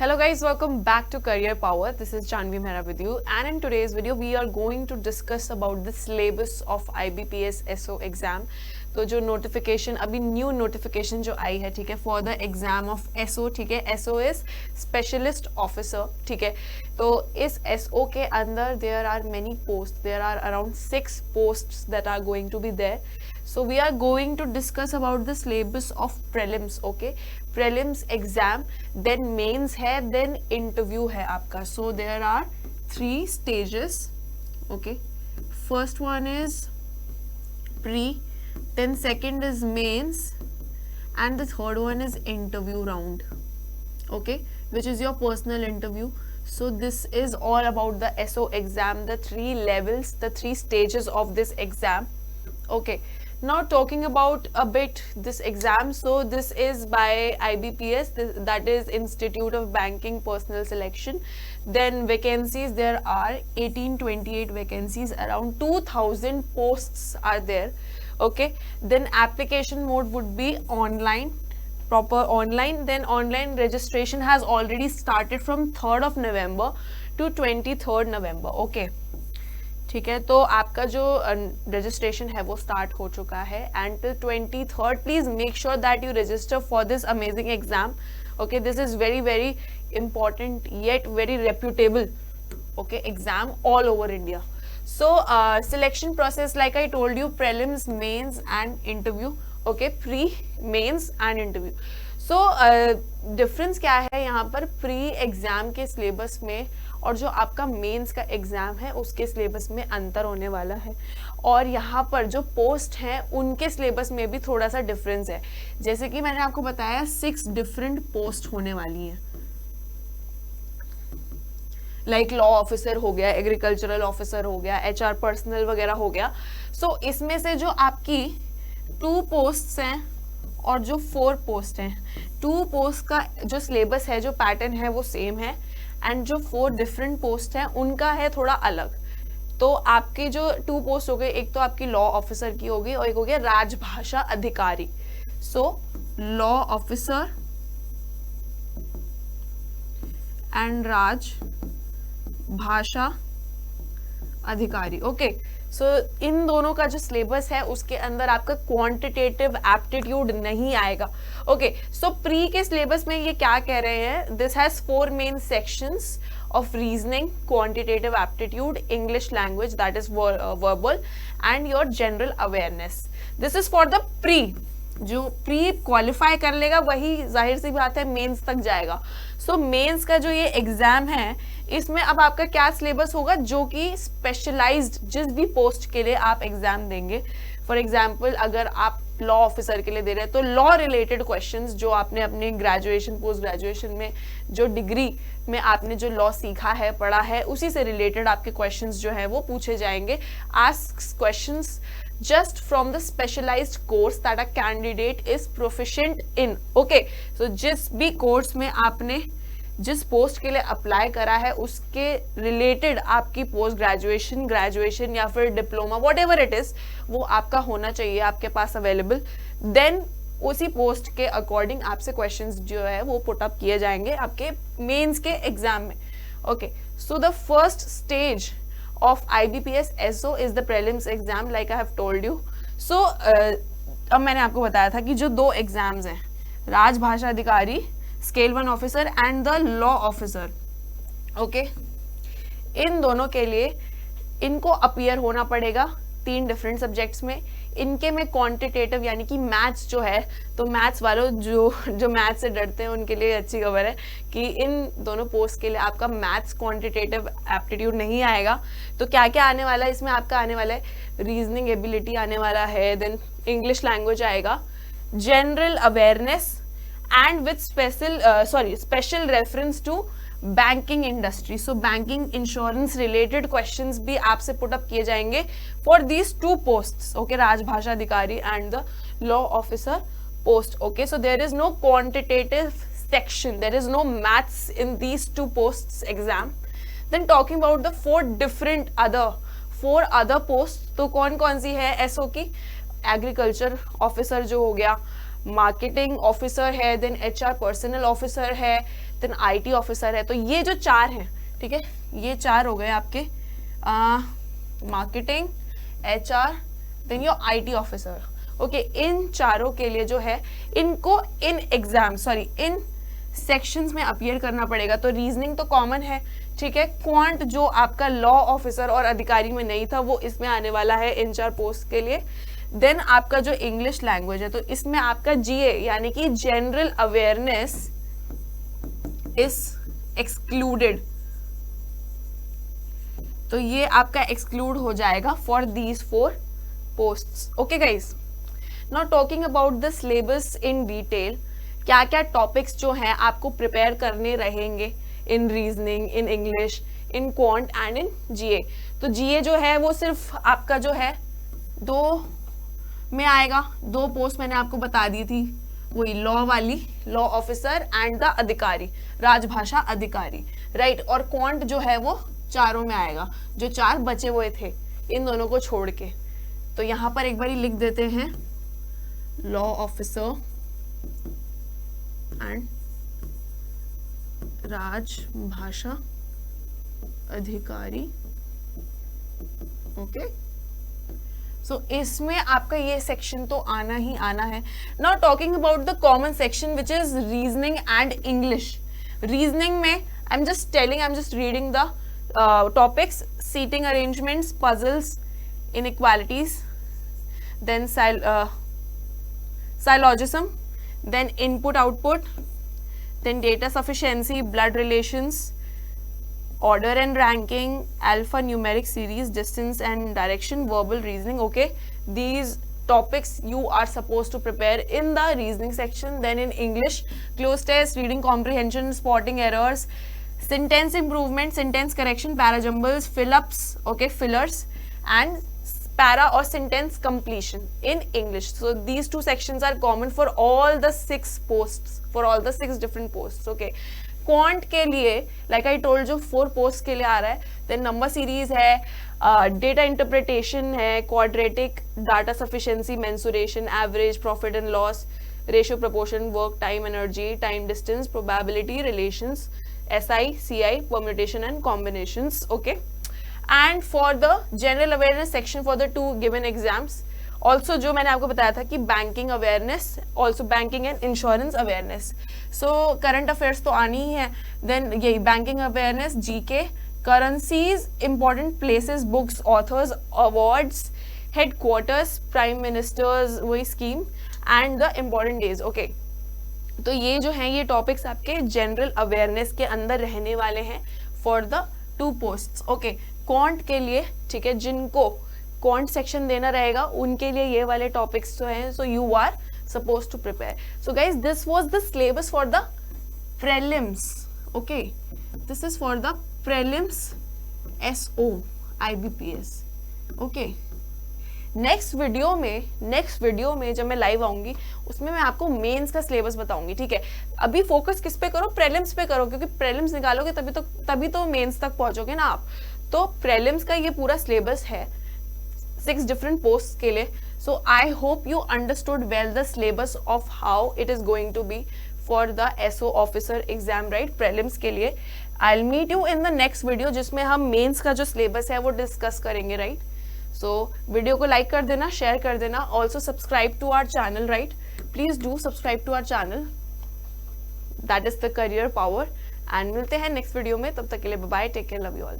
Hello guys, welcome back to Career Power. This is Janvi Mehra with you, and in today's video we are going to discuss about the syllabus of IBPS SO exam. तो जो notification अभी new notification जो आई है, ठीक है, for the exam of SO, ठीक है, SO is specialist officer, ठीक है. तो इस एसओ के अंदर there are many post, there are around 6 posts that are going to be there. So we are going to discuss about the syllabus of prelims, okay? Prelims exam, then mains है, then interview है आपका. So there are 3 stages, okay? First one is pre, then second is mains, and the third one is interview round, okay? Which is your personal interview. So this is all about the SO exam, the 3 levels, the 3 stages of this exam, okay? Now talking about a bit this exam, so this is by IBPS, that is Institute of Banking Personnel Selection. Then vacancies, there are 1828 vacancies, around 2000 posts are there, okay. Then application mode would be online, proper online. Then online registration has already started from 3rd of November to 23rd November, okay. ठीक है, तो आपका जो registration है वो start हो चुका है and till 23rd please make sure that you register for this amazing exam, okay. This is very very important yet very reputable, okay, exam all over India. So selection process like I told you, prelims, mains and interview, okay, pre, mains and interview. So difference क्या है यहाँ पर pre exam के syllabus में और जो आपका mains का एग्जाम है उसके सिलेबस में अंतर होने वाला है. और यहाँ पर जो पोस्ट हैं उनके सिलेबस में भी थोड़ा सा डिफरेंस है. जैसे कि मैंने आपको बताया 6 डिफरेंट पोस्ट होने वाली हैं, लाइक लॉ ऑफिसर हो गया, एग्रीकल्चरल ऑफिसर हो गया, HR पर्सनल वगैरह हो गया. सो इसमें से जो आपकी 2 पोस्ट हैं और जो 4 पोस्ट हैं, 2 पोस्ट का जो सिलेबस है, जो पैटर्न है वो सेम है एंड जो 4 डिफरेंट पोस्ट हैं उनका है थोड़ा अलग. तो आपके जो 2 पोस्ट हो गए, एक तो आपकी लॉ ऑफिसर की होगी और एक हो गया राजभाषा अधिकारी. सो लॉ ऑफिसर एंड राजभाषा अधिकारी, ओके. सो इन दोनों का जो सिलेबस है उसके अंदर आपका क्वांटिटेटिव एप्टीट्यूड नहीं आएगा, ओके. सो प्री के सिलेबस में ये क्या कह रहे हैं, this has 4 main sections of reasoning, quantitative aptitude, English language, that is verbal, and your general awareness. This is for the pre. जो प्री क्वालिफाई कर लेगा वही जाहिर सी बात है मेंस तक जाएगा. सो मेंस का जो ये एग्जाम है इसमें अब आपका क्या सिलेबस होगा, जो कि स्पेशलाइज्ड जिस भी पोस्ट के लिए आप एग्जाम देंगे. फॉर एग्जाम्पल अगर आप लॉ ऑफिसर के लिए दे रहे हैं तो लॉ रिलेटेड क्वेश्चंस जो आपने अपने ग्रेजुएशन, पोस्ट ग्रेजुएशन में जो डिग्री में आपने जो लॉ सीखा है, पढ़ा है, उसी से रिलेटेड आपके क्वेश्चंस जो है वो पूछे जाएंगे. Ask questions just from the specialized course that a candidate is proficient in, okay. so जिस भी कोर्स में आपने जिस पोस्ट के लिए अप्लाई करा है उसके रिलेटेड आपकी पोस्ट ग्रेजुएशन, ग्रेजुएशन या फिर diploma, what ever it is, वो आपका होना चाहिए आपके पास अवेलेबल. देन उसी पोस्ट के अकॉर्डिंग आपसे क्वेश्चंस जो है वो पुट अप किए जाएंगे आपके मेंस के एग्जाम में, okay. So the first stage of IBPS SO is the prelims exam, like I have told you. So अब मैंने आपको बताया था कि जो 2 एग्जाम्स हैं, राजभाषा अधिकारी scale 1 officer and the law officer, okay, इन दोनों के लिए इनको अपीयर होना पड़ेगा 3 डिफरेंट सब्जेक्ट्स में. इनके में क्वांटिटेटिव यानी कि मैथ्स जो है, तो मैथ्स वालों जो मैथ्स से डरते हैं उनके लिए अच्छी खबर है कि इन दोनों पोस्ट के लिए आपका मैथ्स क्वांटिटेटिव एप्टीट्यूड नहीं आएगा. तो क्या क्या आने वाला है इसमें, आपका आने वाला है रीजनिंग एबिलिटी आने वाला है, देन इंग्लिश लैंग्वेज आएगा, general awareness and with special reference to banking industry. So banking insurance related questions भी आपसे पुट अप किए जाएंगे फॉर दीज 2 पोस्ट्स, ओके, राजभाषा अधिकारी and the law officer post, okay. So there is no quantitative section, there is no maths in these 2 posts exam. Then talking about the 4 other post, तो कौन कौन सी है SO की, agriculture officer जो हो गया, मार्केटिंग ऑफिसर है, then HR personal officer है, देन IT ऑफिसर है। तो ये जो 4 हैं, ठीक है, ये 4 हो गए आपके marketing, HR, then your IT officer. Okay, इन चारों के लिए जो है इनको इन एग्जाम इन सेक्शंस में अपीयर करना पड़ेगा। तो रीजनिंग तो कॉमन है, ठीक है। क्वांट जो आपका लॉ ऑफिसर और अधिकारी में नहीं था वो इसमें आने वाला है इन 4 पोस्ट के लिए। देन आपका जो इंग्लिश लैंग्वेज है तो इसमें आपका GA यानी कि जनरल अवेयरनेस इज एक्सक्लूडेड, तो ये आपका एक्सक्लूड हो जाएगा for these 4 posts. Okay guys, now talking about the syllabus in detail, क्या क्या टॉपिक्स जो हैं आपको प्रिपेयर करने रहेंगे इन reasoning, in English, in quant and in GA। तो GA जो है वो सिर्फ आपका जो है 2 में आएगा। 2 पोस्ट मैंने आपको बता दी थी, वही लॉ वाली, लॉ ऑफिसर एंड द अधिकारी, राजभाषा अधिकारी, राइट। और क्वांट जो है वो 4 में आएगा, जो 4 बचे हुए थे इन दोनों को छोड़ के। तो यहाँ पर एक बारी लिख देते हैं लॉ ऑफिसर एंड राजभाषा अधिकारी। ओके, सो इसमें आपका ये सेक्शन तो आना ही आना है। Now talking about the common section which is reasoning and English. Reasoning में I am just reading the topics: seating arrangements, puzzles, inequalities, then syllogism, then input output, then data sufficiency, blood relations, order and ranking, alphanumeric series, distance and direction, verbal reasoning. Okay, these topics you are supposed to prepare in the reasoning section. Then in English, close test, reading comprehension, spotting errors, sentence improvement, sentence correction, parajumbles, fill-ups, okay, fillers, and para or sentence completion in English. So these 2 sections are common for all the 6 posts, for all the 6 different posts. Okay, quant के लिए like I told you 4 posts के लिए आ रहा है। then number series है, data interpretation है, quadratic, data sufficiency, mensuration, average, profit and loss, ratio, proportion, work, time, energy, time, distance, probability, relations, SI, CI, permutation and combinations. Okay, and for the general awareness section for the 2 given exams, also जो मैंने आपको बताया था कि banking awareness, also banking and insurance awareness, so current affairs तो आनी ही है। then यही banking awareness, GK, currencies, important places, books, authors, awards, headquarters, prime ministers वही scheme and the important days। okay, तो ये जो हैं ये टॉपिक्स आपके जनरल अवेयरनेस के अंदर रहने वाले हैं for the 2 posts. Okay, quant के लिए, ठीक है, जिनको क्वांट सेक्शन देना रहेगा उनके लिए ये वाले टॉपिक्स जो हैं, so you are suppose to prepare. So guys, this was the syllabus for the prelims. Okay, this is for the prelims SO IBPS। Okay, next video में जब मैं लाइव आऊंगी उसमें मैं आपको मेंस का सिलेबस बताऊंगी, ठीक है। अभी फोकस किस पे करो, प्रीलिम्स पे करो, क्योंकि प्रीलिम्स निकालोगे तभी तो मेंस तक पहुंचोगे ना आप। तो प्रीलिम्स का ये पूरा सिलेबस है 6 डिफरेंट पोस्ट के लिए। So I hope you understood well the syllabus of how it is going to be for the SO officer exam, right, prelims के लिए। I will meet you in the next video जिसमें हम mains का जो syllabus है वो discuss करेंगे, right. So video को लाइक कर देना, शेयर कर देना, also subscribe to our channel, right, please do subscribe to our channel, that is the career power. And मिलते हैं नेक्स्ट वीडियो में, तब तक के लिए bye bye, take care, love you all.